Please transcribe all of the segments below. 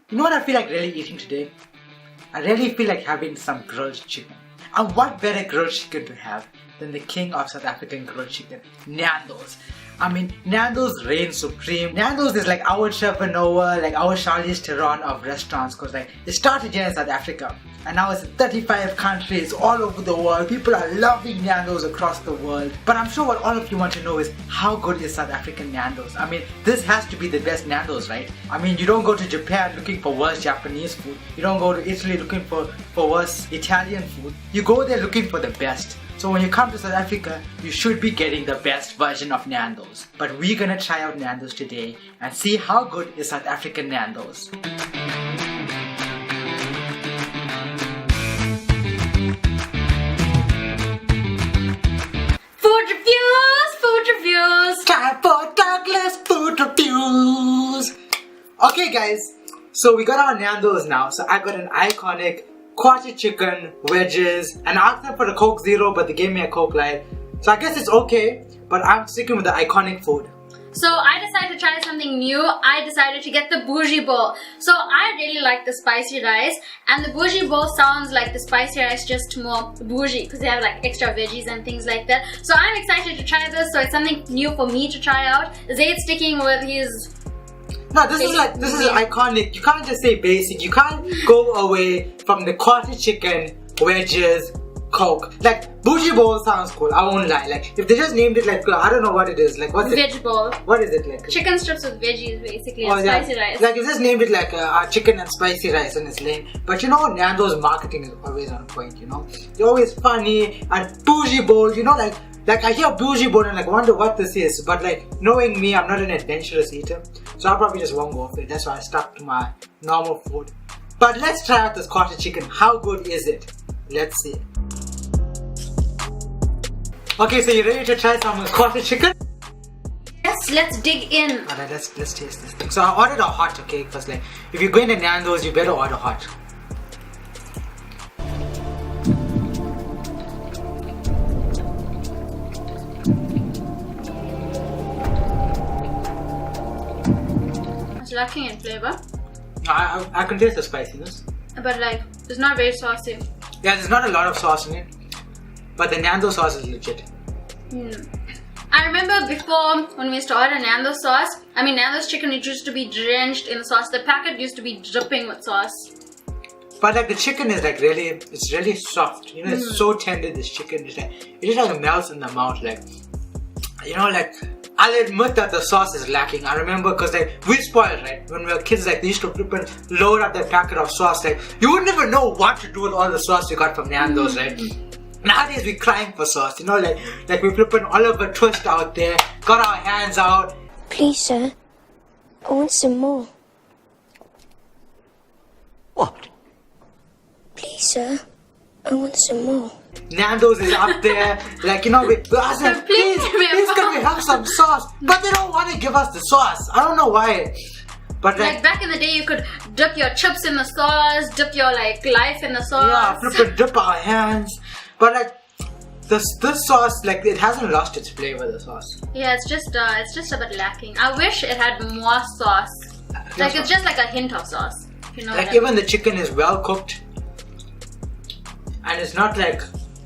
You know what I feel like really eating today? I really feel like having some grilled chicken. And what better grilled chicken to have than the king of South African grilled chicken, Nandos. I mean, Nandos reigns supreme. Nandos is like our Trevor Noah, like our Charlize Theron of restaurants, because like it started here in South Africa and now it's in 35 countries all over the world. People are loving Nandos across the world. But I'm sure what all of you want to know is how good is South African Nandos? I mean, this has to be the best Nandos, right? I mean, you don't go to Japan looking for worse Japanese food. You don't go to Italy looking for worse Italian food. You go there looking for the best. So when you come to South Africa, you should be getting the best version of Nandos. But we're gonna try out Nandos today and see how good is South African Nandos. Food reviews! Time for Douglas food reviews! Okay guys, so we got our Nandos now. So I got an iconic quarter chicken, wedges, and I asked them for a Coke Zero, but they gave me a Coke Light. So I guess it's okay, but I'm sticking with the iconic food. So I decided to try something new. I decided to get the bougie bowl. So I really like the spicy rice, and the bougie bowl sounds like the spicy rice, just more bougie because they have like extra veggies and things like that. So I'm excited to try this. So it's something new for me to try out. Zayd's sticking with his... No, this is iconic. You can't just say basic. You can't go away from the quarter chicken, wedges, Coke. Like, bougie bowl sounds cool, I won't lie. Like, if they just named it like, I don't know what it is. Like, what's it? Veg bowl. What is it like? Chicken strips with veggies, basically, and spicy rice. Like, you just named it like chicken and spicy rice and it's lame. But you know, Nando's marketing is always on point, you know? They're always funny, and bougie bowl, you know, like I hear bougie bowl and like wonder what this is, but like knowing me, I'm not an adventurous eater, so I probably just won't go for it. That's why I stuck to my normal food. But let's try out this quarter chicken. How good is it? Let's see. Okay, so you ready to try some quarter chicken? Yes, let's dig in. Alright, let's taste this thing. So I ordered a hot, okay? Because like if you're going to Nando's, you better order hot. It's lacking in flavor. I can taste the spiciness. But like, it's not very saucy. Yeah, there's not a lot of sauce in it. But the Nando sauce is legit. I remember before when we used to order Nando's sauce, Nando's chicken, it used to be drenched in sauce. The packet used to be dripping with sauce. But like the chicken is like really, it's really soft. You know, it's so tender, this chicken. It's like, it just like melts in the mouth. Like, you know, like, I'll admit that the sauce is lacking. I remember because like we spoiled, right? When we were kids, like they used to flip and load up that packet of sauce. Like you would never know what to do with all the sauce you got from Nando's, right? Nowadays we're crying for sauce, you know, like we're flipping Oliver Twist out there, got our hands out. Please, sir, I want some more. What? Please, sir, I want some more. Nando's is up there, like, you know, we ask them, please can we have some sauce? But they don't want to give us the sauce. I don't know why. But like back in the day, you could dip your chips in the sauce, dip your like life in the sauce. Yeah, flip and dip our hands. But like this sauce, like it hasn't lost its flavor, the sauce. Yeah, it's just a bit lacking. I wish it had more sauce. Like it's just like a hint of sauce. You know. Like even the chicken is well cooked, and it's not like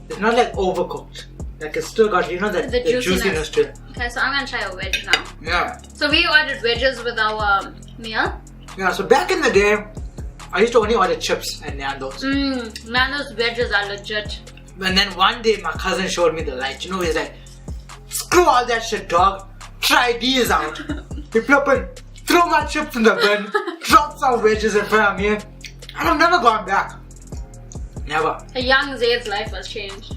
overcooked. Like it's still got, you know, the juiciness to it. Okay, so I'm gonna try a wedge now. Yeah. So we ordered wedges with our meal. Yeah. So back in the day, I used to only order chips at Nando's. Nando's wedges are legit. And then one day my cousin showed me the light. You know, he's like, screw all that shit, dog. Try these out. He flippin', throw my chips in the bin, drop some wedges in front of me, and I've never gone back. Never. A young Zayd's life was changed.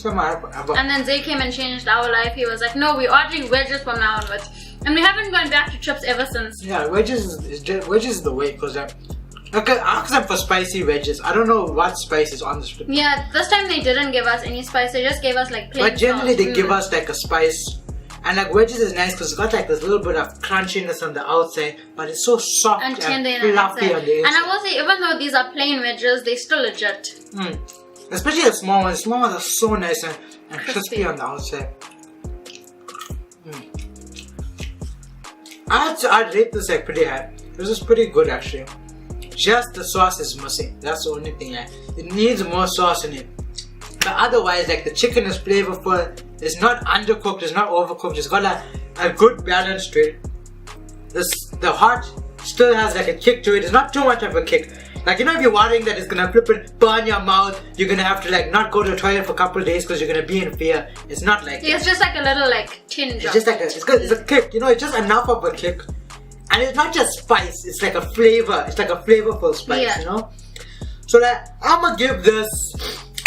Ever. And then Zayd came and changed our life. He was like, no, we're ordering wedges from now onwards. And we haven't gone back to chips ever since. Yeah, wedges is the way, because okay, ask them for spicy wedges. I don't know what spice is on the strip. Yeah, this time they didn't give us any spice. They just gave us like plain But generally sauce. they give us like a spice. And like wedges is nice because it's got like this little bit of crunchiness on the outside, but it's so soft and and tender fluffy on the inside. And I will say, even though these are plain wedges, they're still legit. Especially the small ones. The small ones are so nice and crispy on the outside. I'd rate this like pretty high. This is pretty good actually. just the sauce is missing. That's the only thing. Like, it needs more sauce in it. But otherwise, like, the chicken is flavorful. It's not undercooked. It's not overcooked. It's got like a good balance to it. The hot still has like a kick to it. It's not too much of a kick. Like, you know, if you're worrying that it's gonna flip and burn your mouth, you're gonna have to like not go to the toilet for a couple of days because you're gonna be in fear. It's not like that. It's just like a little like tinge. It's just like it's a kick. You know, it's just enough of a kick. And it's not just spice, it's like a flavor. It's like a flavorful spice, you know? So like, I'm gonna give this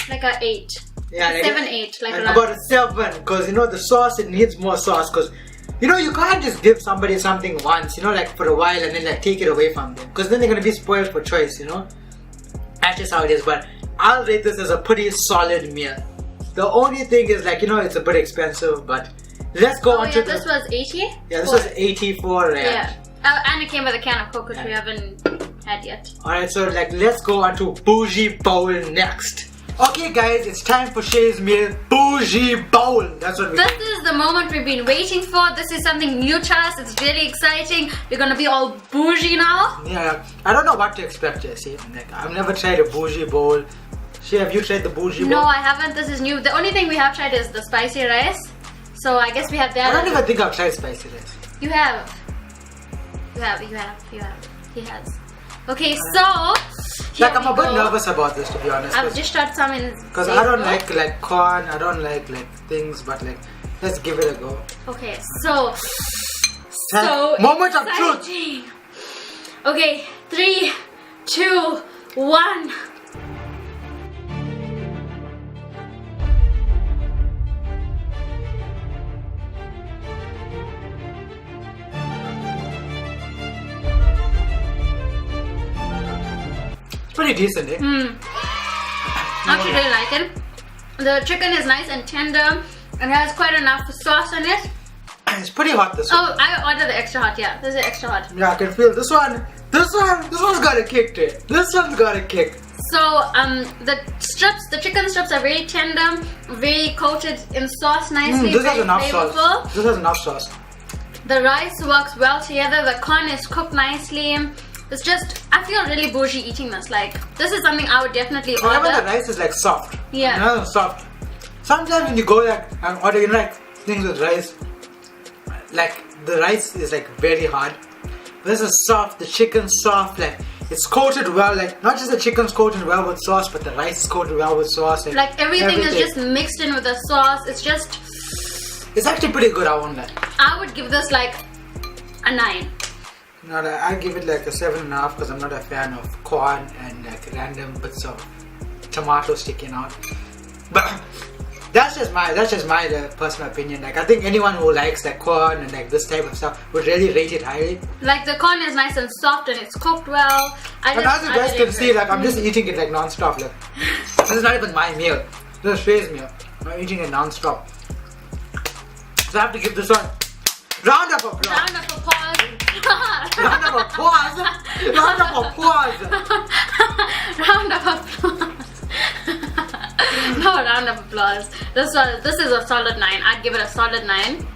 like a 8. Yeah, like 7, 8. Like about a 7, because you know the sauce, it needs more sauce, because you know you can't just give somebody something once, you know, like for a while and then like take it away from them, because then they're gonna be spoiled for choice, you know? That's just how it is. But I'll rate this as a pretty solid meal. The only thing is, like, you know, it's a bit expensive, but let's go on to this was 80? Yeah, this was 84 rand. Yeah. And it came with a can of Coke, which we haven't had yet. Alright, so like let's go on to bougie bowl next. Okay guys, it's time for Shay's meal, bougie bowl. That's what we This is the moment we've been waiting for. This is something new to us. It's really exciting. We're gonna be all bougie now. Yeah, I don't know what to expect here, see. Like, I've never tried a bougie bowl. Shay, have you tried the bougie bowl? No, I haven't. This is new. The only thing we have tried is the spicy rice. So I guess we have that. I don't even think I've tried spicy rice. You have. You have. He has. Okay, so like, I'm a bit nervous about this, to be honest. I've just shot some in. Because I don't like corn, I don't like things, but like, let's give it a go. Okay, so moment of exciting. Truth. Okay, 3, 2, 1. Pretty decent, eh? I actually really like it. The chicken is nice and tender. It has quite enough sauce in it. It's pretty hot, this one. Oh, I ordered the extra hot, yeah. This is extra hot. Yeah, I can feel this one. This one's got a kick to it. This one's got a kick. So, the chicken strips are very tender, very coated in sauce nicely, this very has enough flavorful. sauce. This has enough sauce. The rice works well together. The corn is cooked nicely. It's just, I feel really bougie eating this. Like, this is something I would definitely order. Remember, the rice is like soft. Yeah. You know, soft. Sometimes when you go like and order, you know, like things with rice, like the rice is like very hard. This is soft. The chicken's soft. Like, it's coated well. Like, not just the chicken's coated well with sauce, but the rice is coated well with sauce. Like everything is just mixed in with the sauce. It's just, it's actually pretty good. I won't lie. I would give this like a 9. No, I give it like a 7.5 because I'm not a fan of corn and like random bits of tomato sticking out. But that's just my personal opinion. Like, I think anyone who likes like corn and like this type of stuff would really rate it highly. Like, the corn is nice and soft and it's cooked well. And as you guys can see, like, I'm just eating it like non-stop. Like, this is not even my meal. This is Shay's meal. I'm eating it non-stop. So I have to give this one round of applause. Round of applause. Round of applause. Round of applause. Round of applause. No, round of applause. This is a solid 9. I'd give it a solid 9.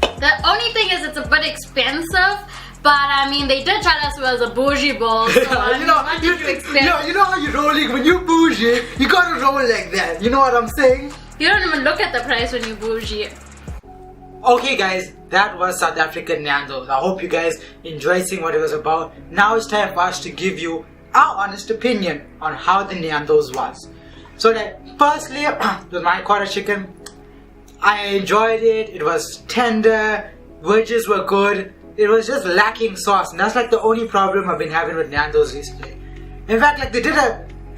The only thing is it's a bit expensive, but I mean they did tell us it was a bougie bowl. So you know how you're rolling when you bougie. You gotta roll like that. You know what I'm saying? You don't even look at the price when you bougie. Okay guys, that was South African Nandos. I hope you guys enjoyed seeing what it was about. Now it's time for us to give you our honest opinion on how the Nandos was. So like, firstly, with my quarter chicken, I enjoyed it. It was tender, wedges were good. It was just lacking sauce, and that's like the only problem I've been having with Nandos recently. In fact, like they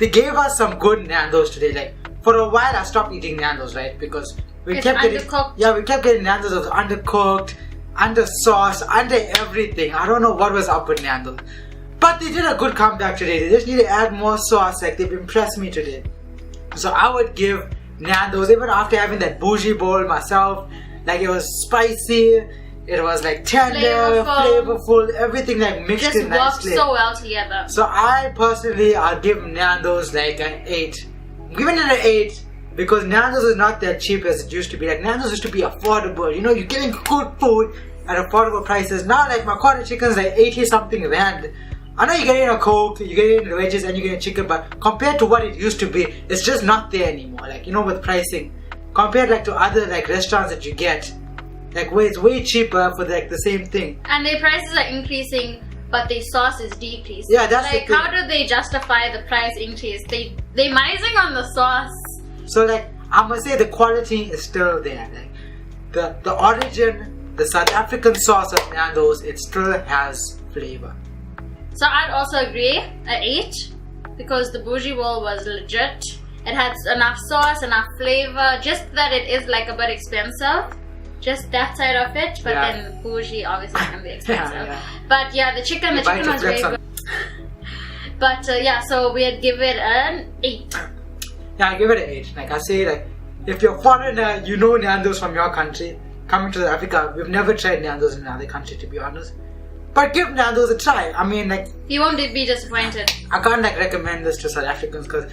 gave us some good Nandos today. Like, for a while I stopped eating Nandos, right? Because we kept getting Nandos that was undercooked, under sauce, under everything. I don't know what was up with Nandos. But they did a good comeback today. They just need to add more sauce. Like, they've impressed me today. So I would give Nandos, even after having that bougie bowl myself, like, it was spicy, it was like tender, flavorful, everything like mixed in nicely. Just worked so well together. So I'll give Nandos like an 8. I'm giving it an 8 because Nandos is not that cheap as it used to be. Like, Nandos used to be affordable. You know, you're getting good food at affordable prices. Now, like, my quarter chicken is like 80 something rand. I know you're getting a Coke, you're getting the wedges and you're getting chicken, but compared to what it used to be, it's just not there anymore. Like, you know, with pricing, compared like to other like restaurants that you get, like where it's way cheaper for like the same thing. And their prices are increasing, but their sauce is decreasing. Yeah, that's like, the thing. how do they justify the price increase? They're mising on the sauce. So like, I must say the quality is still there. Like the origin, the South African sauce of Nandos, it still has flavor. So I'd also agree, an 8, because the bougie bowl was legit. It had enough sauce, enough flavor, just that it is like a bit expensive. Just that side of it, but Yeah. then bougie obviously can be expensive. Yeah. But yeah, the chicken was very good. But yeah, so we'd give it an 8. Yeah, I give it an 8. Like I say, like if you're a foreigner, you know Nandos from your country. Coming to South Africa, we've never tried Nandos in another country, to be honest. But give Nandos a try. I mean, like, You won't be disappointed. I can't like recommend this to South Africans because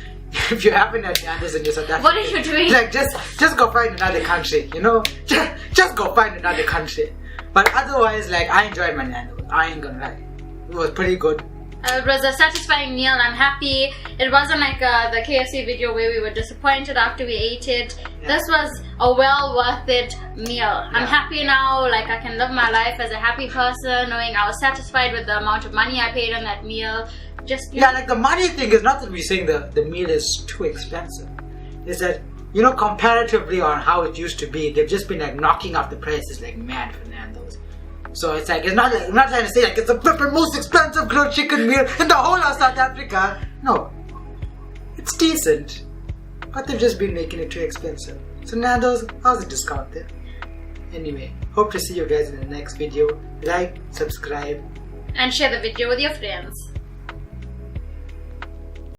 if you haven't had Nandos in your South Africa, What are you doing? like just go find another country. You know, just go find another country. But otherwise, like I enjoyed my Nandos. I ain't gonna lie, it was pretty good. It was a satisfying meal. I'm happy. It wasn't like the KFC video where we were disappointed after we ate it. Yeah. This was a well worth it meal. I'm Yeah. happy now. Like I can live my life as a happy person, knowing I was satisfied with the amount of money I paid on that meal. Just Yeah, like the money thing is not that we're saying the meal is too expensive. It's that, you know, comparatively on how it used to be, they've just been like knocking up the prices like mad for Nandos. So it's like, it's not like, I'm not trying to say like it's the flippin' most expensive grilled chicken meal in the whole of South Africa. No, it's decent, but they've just been making it too expensive. So Nandos, how's the discount there? Anyway, hope to see you guys in the next video. Like, subscribe, and share the video with your friends.